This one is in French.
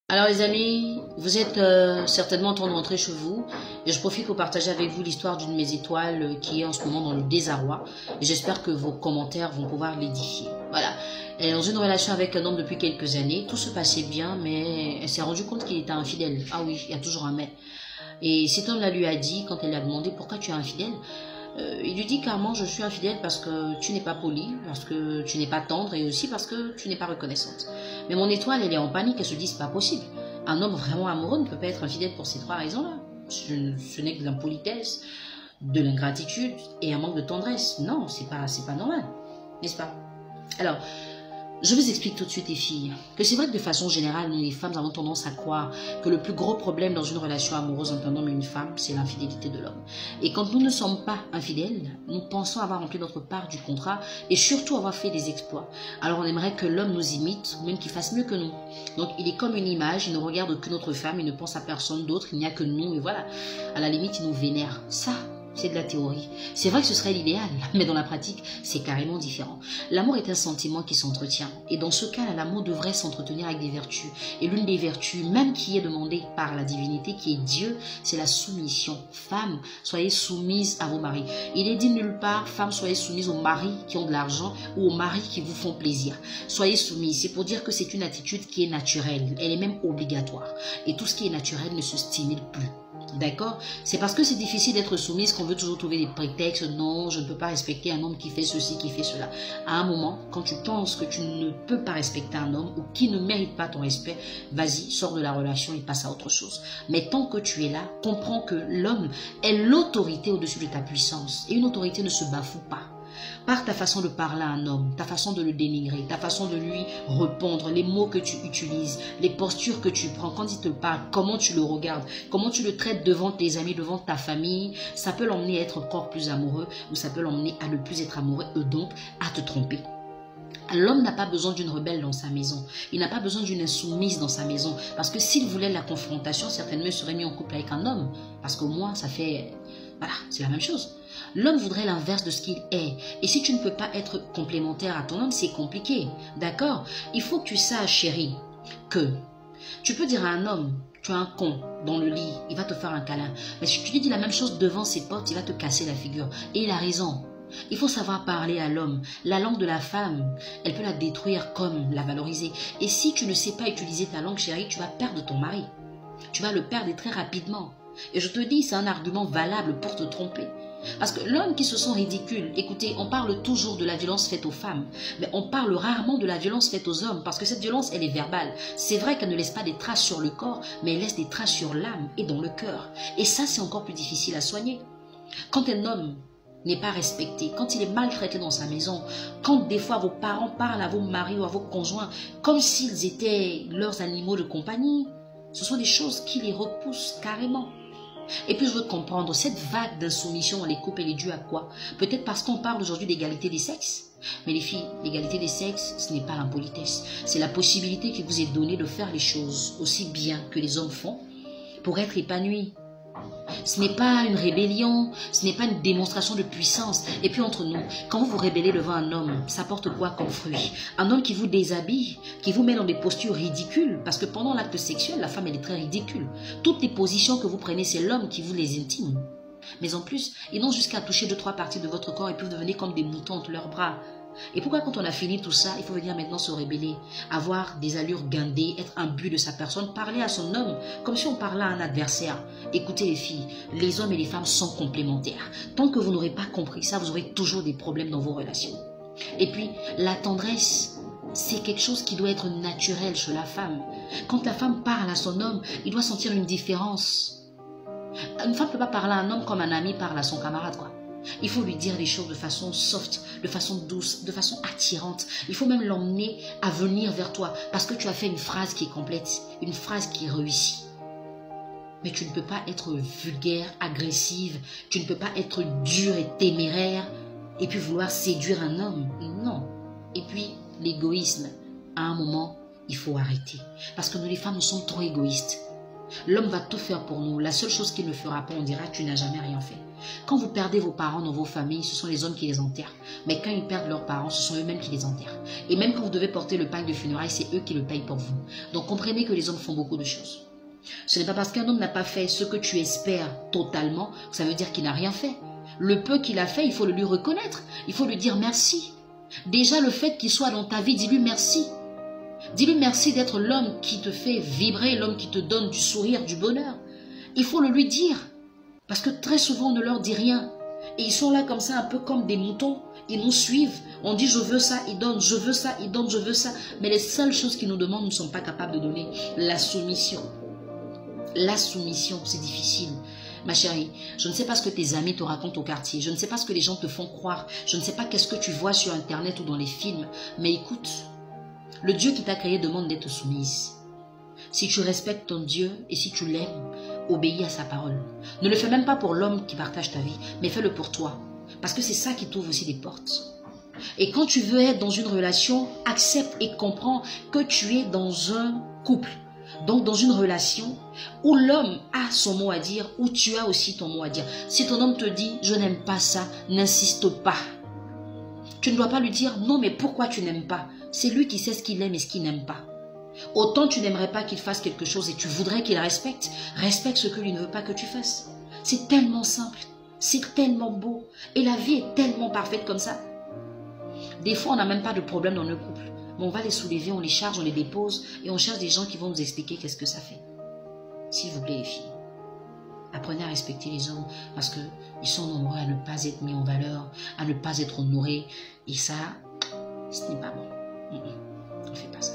Alors les amis, vous êtes certainement en train de rentrer chez vous et je profite pour partager avec vous l'histoire d'une de mes étoiles qui est en ce moment dans le désarroi et j'espère que vos commentaires vont pouvoir l'édifier. Voilà, elle est dans une relation avec un homme depuis quelques années, tout se passait bien mais elle s'est rendue compte qu'il était infidèle. Ah oui, il y a toujours un mais. Et cet homme-là lui a dit, quand elle lui a demandé pourquoi tu es infidèle, il lui dit carrément je suis infidèle parce que tu n'es pas poli, parce que tu n'es pas tendre et aussi parce que tu n'es pas reconnaissante. Mais mon étoile, elle est en panique, elle se dit c'est pas possible. Un homme vraiment amoureux ne peut pas être infidèle pour ces trois raisons-là. Ce n'est que de l'impolitesse, de l'ingratitude et un manque de tendresse. Non, c'est pas normal, n'est-ce pas? Alors, je vous explique tout de suite les filles, que c'est vrai que de façon générale, nous les femmes avons tendance à croire que le plus gros problème dans une relation amoureuse entre un homme et une femme, c'est l'infidélité de l'homme. Et quand nous ne sommes pas infidèles, nous pensons avoir rempli notre part du contrat et surtout avoir fait des exploits. Alors on aimerait que l'homme nous imite ou même qu'il fasse mieux que nous. Donc il est comme une image, il ne regarde que notre femme, il ne pense à personne d'autre, il n'y a que nous et voilà. À la limite, il nous vénère. Ça, c'est de la théorie. C'est vrai que ce serait l'idéal, mais dans la pratique, c'est carrément différent. L'amour est un sentiment qui s'entretient. Et dans ce cas-là, l'amour devrait s'entretenir avec des vertus. Et l'une des vertus, même qui est demandée par la divinité, qui est Dieu, c'est la soumission. Femmes, soyez soumises à vos maris. Il est dit nulle part, femmes, soyez soumises aux maris qui ont de l'argent ou aux maris qui vous font plaisir. Soyez soumises. C'est pour dire que c'est une attitude qui est naturelle. Elle est même obligatoire. Et tout ce qui est naturel ne se stimule plus. D'accord? C'est parce que c'est difficile d'être soumise qu'on veut toujours trouver des prétextes. Non, je ne peux pas respecter un homme qui fait ceci, qui fait cela. À un moment, quand tu penses que tu ne peux pas respecter un homme ou qui ne mérite pas ton respect, vas-y, sors de la relation et passe à autre chose. Mais tant que tu es là, comprends que l'homme est l'autorité au-dessus de ta puissance. Et une autorité ne se bafoue pas. Par ta façon de parler à un homme, ta façon de le dénigrer, ta façon de lui répondre, les mots que tu utilises, les postures que tu prends, quand il te parle, comment tu le regardes, comment tu le traites devant tes amis, devant ta famille, ça peut l'emmener à être encore plus amoureux ou ça peut l'emmener à ne plus être amoureux et donc à te tromper. L'homme n'a pas besoin d'une rebelle dans sa maison. Il n'a pas besoin d'une insoumise dans sa maison. Parce que s'il voulait la confrontation, certainement il serait mis en couple avec un homme. Parce qu'au moins, ça fait... Voilà, c'est la même chose. L'homme voudrait l'inverse de ce qu'il est. Et si tu ne peux pas être complémentaire à ton homme, c'est compliqué. D'accord? Il faut que tu saches, chérie, que tu peux dire à un homme, tu es un con dans le lit, il va te faire un câlin. Mais si tu lui dis la même chose devant ses potes, il va te casser la figure. Et il a raison. Il faut savoir parler à l'homme. La langue de la femme, elle peut la détruire comme la valoriser. Et si tu ne sais pas utiliser ta langue, chérie, tu vas perdre ton mari. Tu vas le perdre très rapidement. Et je te dis, c'est un argument valable pour te tromper. Parce que l'homme qui se sent ridicule, écoutez, on parle toujours de la violence faite aux femmes, mais on parle rarement de la violence faite aux hommes, parce que cette violence, elle est verbale. C'est vrai qu'elle ne laisse pas des traces sur le corps, mais elle laisse des traces sur l'âme et dans le cœur. Et ça, c'est encore plus difficile à soigner. Quand un homme n'est pas respecté, quand il est maltraité dans sa maison, quand des fois vos parents parlent à vos maris ou à vos conjoints comme s'ils étaient leurs animaux de compagnie, ce sont des choses qui les repoussent carrément. Et puis je veux comprendre, cette vague d'insoumission dans les couples, elle est due à quoi? Peut-être parce qu'on parle aujourd'hui d'égalité des sexes. Mais les filles, l'égalité des sexes, ce n'est pas l'impolitesse. C'est la possibilité qui vous est donnée de faire les choses aussi bien que les hommes font pour être épanouis. Ce n'est pas une rébellion, ce n'est pas une démonstration de puissance. Et puis entre nous, quand vous vous rébellez devant un homme, ça porte quoi comme fruit? Un homme qui vous déshabille, qui vous met dans des postures ridicules. Parce que pendant l'acte sexuel, la femme, elle est très ridicule. Toutes les positions que vous prenez, c'est l'homme qui vous les intime. Mais en plus, ils n'ont jusqu'à toucher 2-3 parties de votre corps et puis vous devenez comme des moutons entre leurs bras. Et pourquoi quand on a fini tout ça, il faut venir maintenant se rébeller, avoir des allures guindées, être imbu de sa personne, parler à son homme comme si on parlait à un adversaire. Écoutez les filles, les hommes et les femmes sont complémentaires. Tant que vous n'aurez pas compris ça, vous aurez toujours des problèmes dans vos relations. Et puis, la tendresse, c'est quelque chose qui doit être naturel chez la femme. Quand la femme parle à son homme, il doit sentir une différence. Une femme ne peut pas parler à un homme comme un ami parle à son camarade, quoi. Il faut lui dire les choses de façon soft, de façon douce, de façon attirante. Il faut même l'emmener à venir vers toi parce que tu as fait une phrase qui est complète, une phrase qui est réussie. Mais tu ne peux pas être vulgaire, agressive, tu ne peux pas être dure et téméraire et puis vouloir séduire un homme. Non. Et puis, l'égoïsme, à un moment, il faut arrêter. Parce que nous les femmes, nous sommes trop égoïstes. L'homme va tout faire pour nous. La seule chose qu'il ne fera pas, on dira, tu n'as jamais rien fait. Quand vous perdez vos parents dans vos familles, ce sont les hommes qui les enterrent. Mais quand ils perdent leurs parents, ce sont eux-mêmes qui les enterrent. Et même quand vous devez porter le pain de funérailles, c'est eux qui le payent pour vous. Donc comprenez que les hommes font beaucoup de choses. Ce n'est pas parce qu'un homme n'a pas fait ce que tu espères totalement, que ça veut dire qu'il n'a rien fait. Le peu qu'il a fait, il faut le lui reconnaître. Il faut lui dire merci. Déjà, le fait qu'il soit dans ta vie, dis-lui merci. Dis-lui merci d'être l'homme qui te fait vibrer, l'homme qui te donne du sourire, du bonheur. Il faut le lui dire. Parce que très souvent, on ne leur dit rien. Et ils sont là comme ça, un peu comme des moutons. Ils nous suivent. On dit je veux ça, ils donnent, je veux ça, ils donnent, je veux ça. Mais les seules choses qu'ils nous demandent, nous ne sommes pas capables de donner. La soumission. La soumission, c'est difficile. Ma chérie, je ne sais pas ce que tes amis te racontent au quartier. Je ne sais pas ce que les gens te font croire. Je ne sais pas qu'est-ce que tu vois sur Internet ou dans les films. Mais écoute, le Dieu qui t'a créé demande d'être soumise. Si tu respectes ton Dieu et si tu l'aimes, obéis à sa parole. Ne le fais même pas pour l'homme qui partage ta vie, mais fais-le pour toi. Parce que c'est ça qui t'ouvre aussi des portes. Et quand tu veux être dans une relation, accepte et comprends que tu es dans un couple. Donc dans une relation où l'homme a son mot à dire, où tu as aussi ton mot à dire. Si ton homme te dit « je n'aime pas ça », n'insiste pas. Tu ne dois pas lui dire « non mais pourquoi tu n'aimes pas ?» C'est lui qui sait ce qu'il aime et ce qu'il n'aime pas. Autant tu n'aimerais pas qu'il fasse quelque chose et tu voudrais qu'il respecte. Respecte ce que lui ne veut pas que tu fasses. C'est tellement simple, c'est tellement beau. Et la vie est tellement parfaite comme ça. Des fois on n'a même pas de problème dans le couple. Mais on va les soulever, on les charge, on les dépose et on cherche des gens qui vont nous expliquer qu'est-ce que ça fait. S'il vous plaît les filles, apprenez à respecter les hommes parce qu'ils sont nombreux à ne pas être mis en valeur, à ne pas être honorés. Et ça, ce n'est pas bon. On ne fait pas ça.